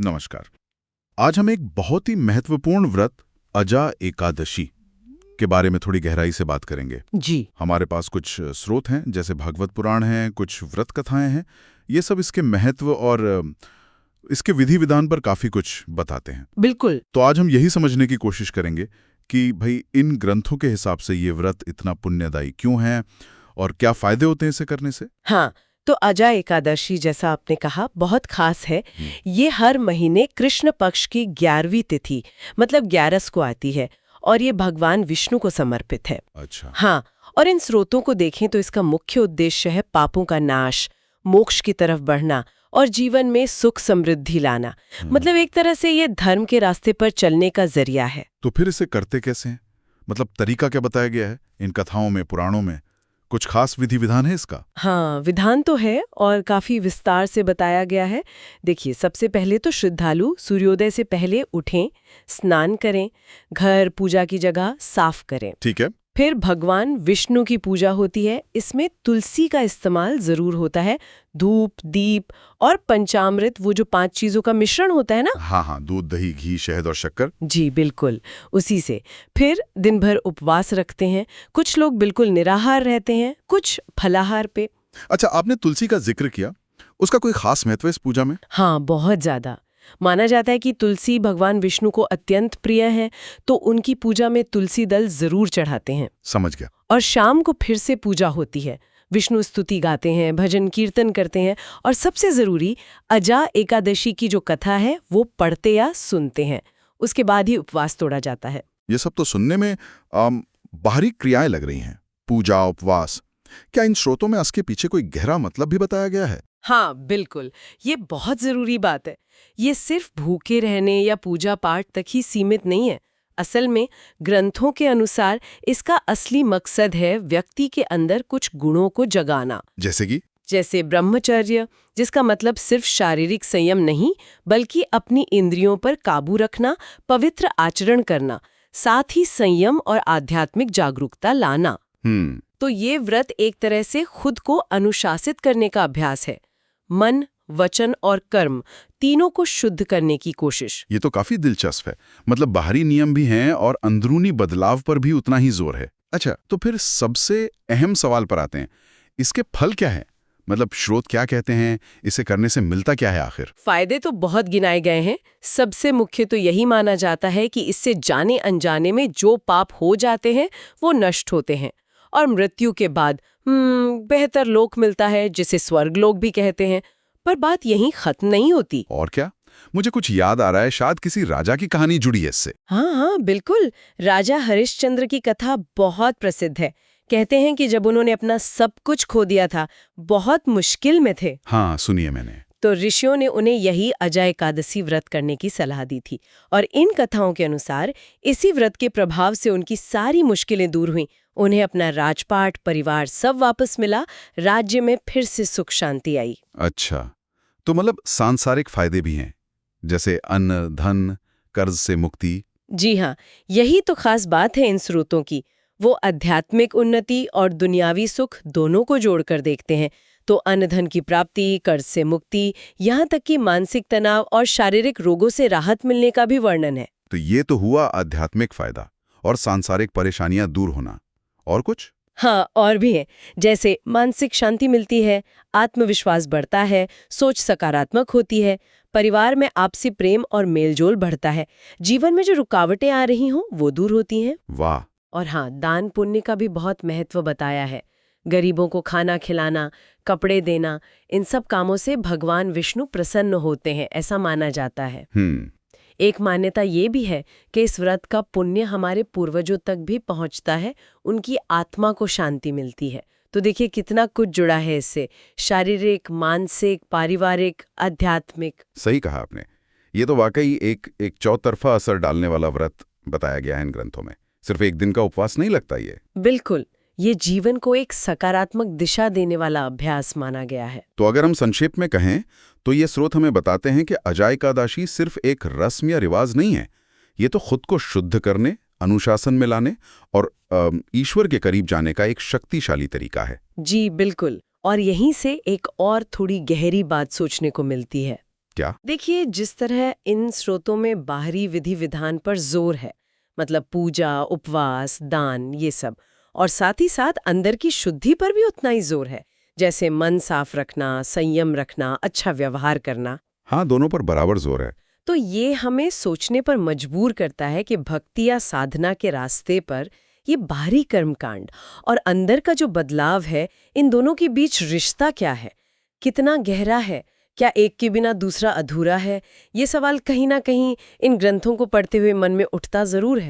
नमस्कार। आज हम एक बहुत ही महत्वपूर्ण व्रत अजा एकादशी के बारे में थोड़ी गहराई से बात करेंगे। जी। हमारे पास कुछ स्रोत हैं, जैसे भागवत पुराण हैं, कुछ व्रत कथाएं हैं। ये सब इसके महत्व और इसके विधि विधान पर काफी कुछ बताते हैं। बिल्कुल। तो आज हम यही समझने की कोशिश करेंगे कि भाई इन ग्रंथों के हिसाब से ये व्रत इतना पुण्यदायी क्यों है और क्या फायदे होते हैं इसे करने से। हाँ, तो अजा एकादशी जैसा आपने कहा बहुत खास है। ये हर महीने कृष्ण पक्ष की 11वीं तिथि मतलब 11 को आती है और ये भगवान विष्णु को समर्पित है। अच्छा। हाँ, और इन स्रोतों को देखें तो इसका मुख्य उद्देश्य है पापों का नाश, मोक्ष की तरफ बढ़ना और जीवन में सुख समृद्धि लाना। मतलब एक तरह से ये धर्म के रास्ते पर चलने का जरिया है। तो फिर इसे करते कैसे हैं? मतलब तरीका क्या बताया गया है इन कथाओं में, पुराणों में? कुछ खास विधि विधान है इसका? हाँ, विधान तो है और काफी विस्तार से बताया गया है। देखिए, सबसे पहले तो श्रद्धालु सूर्योदय से पहले उठें, स्नान करें, घर पूजा की जगह साफ करें। ठीक है। फिर भगवान विष्णु की पूजा होती है। इसमें तुलसी का इस्तेमाल जरूर होता है। धूप, दीप और पंचामृत, वो जो 5 चीजों का मिश्रण होता है ना। हाँ, दूध, दही, घी, शहद और शक्कर। जी बिल्कुल, उसी से। फिर दिन भर उपवास रखते हैं। कुछ लोग बिल्कुल निराहार रहते हैं, कुछ फलाहार पे। अच्छा, आपने तुलसी का जिक्र किया, उसका कोई खास महत्व है इस पूजा में? हाँ, बहुत ज्यादा। माना जाता है कि तुलसी भगवान विष्णु को अत्यंत प्रिय है, तो उनकी पूजा में तुलसी दल जरूर चढ़ाते हैं। समझ गया। और शाम को फिर से पूजा होती है। विष्णु स्तुति गाते हैं, भजन कीर्तन करते हैं और सबसे जरूरी अजा एकादशी की जो कथा है वो पढ़ते या सुनते हैं। उसके बाद ही उपवास तोड़ा जाता है। ये सब तो सुनने में बाहरी क्रियाएं लग रही हैं, पूजा, उपवास। क्या इन स्रोतों में इसके पीछे कोई गहरा मतलब भी बताया गया है? हाँ बिल्कुल, ये बहुत जरूरी बात है। ये सिर्फ भूखे रहने या पूजा पाठ तक ही सीमित नहीं है। असल में ग्रंथों के अनुसार इसका असली मकसद है व्यक्ति के अंदर कुछ गुणों को जगाना। जैसे ब्रह्मचर्य, जिसका मतलब सिर्फ शारीरिक संयम नहीं बल्कि अपनी इंद्रियों पर काबू रखना, पवित्र आचरण करना, साथ ही संयम और आध्यात्मिक जागरूकता लाना। तो ये व्रत एक तरह से खुद को अनुशासित करने का अभ्यास है। मन, वचन और कर्म तीनों को शुद्ध करने की कोशिश। ये तो काफी दिलचस्प है। मतलब बाहरी नियम भी हैं और अंदरूनी बदलाव पर भी उतना ही जोर है। अच्छा, तो फिर सबसे अहम सवाल पर आते हैं, इसके फल क्या है? मतलब स्रोत क्या कहते हैं, इसे करने से मिलता क्या है आखिर? फायदे तो बहुत गिनाए गए हैं। सबसे मुख्य तो यही माना जाता है कि इससे जाने अनजाने में जो पाप हो जाते हैं वो नष्ट होते हैं और मृत्यु के बाद बेहतर लोक मिलता है, जिसे स्वर्ग लोक भी कहते हैं। पर बात यहीं खत्म नहीं होती। और क्या? मुझे कुछ याद आ रहा है, शायद किसी राजा की कहानी जुड़ी है इससे। हाँ, बिल्कुल। राजा हरिश्चंद्र की कथा बहुत प्रसिद्ध है। कहते हैं कि जब उन्होंने अपना सब कुछ खो दिया था, बहुत मुश्किल में थे। हाँ, सुनिए मैंने। तो ऋषियों ने उन्हें यही अजा एकादशी व्रत करने की सलाह दी थी और इन कथाओं के अनुसार इसी व्रत के प्रभाव से उनकी सारी मुश्किलें दूर हुईं। उन्हें अपना राजपाट, परिवार सब वापस मिला, राज्य में फिर से सुख शांति आई। अच्छा, तो मतलब सांसारिक फायदे भी हैं, जैसे अन्न, धन, कर्ज से मुक्ति। जी हाँ, यही तो खास बात है इन स्रोतों की। वो आध्यात्मिक उन्नति और दुनियावी सुख दोनों को जोड़कर देखते हैं। तो अन्न धन की प्राप्ति, कर्ज से मुक्ति, यहाँ तक कि मानसिक तनाव और शारीरिक रोगों से राहत मिलने का भी वर्णन है। तो ये तो हुआ आध्यात्मिक फायदा और सांसारिक परेशानियां दूर होना। और कुछ? हाँ, और भी है। जैसे मानसिक शांति मिलती है, आत्मविश्वास बढ़ता है, सोच सकारात्मक होती है, परिवार में आपसी प्रेम और मेलजोल बढ़ता है, जीवन में जो रुकावटें आ रही हों वो दूर होती हैं। वाह। और हाँ, दान पुण्य का भी बहुत महत्व बताया है। गरीबों को खाना खिलाना, कपड़े देना, इन सब कामों से भगवान विष्णु प्रसन्न होते हैं, ऐसा माना जाता है। एक मान्यता ये भी है कि इस व्रत का पुण्य हमारे पूर्वजों तक भी पहुंचता है, उनकी आत्मा को शांति मिलती है। तो देखिए कितना कुछ जुड़ा है इससे, शारीरिक, मानसिक, पारिवारिक, आध्यात्मिक। सही कहा आपने। ये तो वाकई एक चौतरफा असर डालने वाला व्रत बताया गया है इन ग्रंथों में। सिर्फ एक दिन का उपवास नहीं लगता ये। बिल्कुल, ये जीवन को एक सकारात्मक दिशा देने वाला अभ्यास माना गया है। तो अगर हम संक्षेप में कहें तो ये स्रोत हमें बताते हैं कि अजा एकादशी सिर्फ एक रस्म या रिवाज नहीं है। ये तो खुद को शुद्ध करने, अनुशासन में लाने और ईश्वर के करीब जाने का एक शक्तिशाली तरीका है। जी बिल्कुल। और यहीं से एक और थोड़ी गहरी बात सोचने को मिलती है। क्या? देखिए, जिस तरह इन स्रोतों में बाहरी विधि विधान पर जोर है, मतलब पूजा, उपवास, दान, ये सब, और साथ ही साथ अंदर की शुद्धि पर भी उतना ही जोर है, जैसे मन साफ रखना, संयम रखना, अच्छा व्यवहार करना। हाँ, दोनों पर बराबर जोर है। तो ये हमें सोचने पर मजबूर करता है कि भक्ति या साधना के रास्ते पर ये बाहरी कर्मकांड और अंदर का जो बदलाव है, इन दोनों के बीच रिश्ता क्या है, कितना गहरा है, क्या एक के बिना दूसरा अधूरा है? ये सवाल कहीं ना कहीं इन ग्रंथों को पढ़ते हुए मन में उठता जरूर है।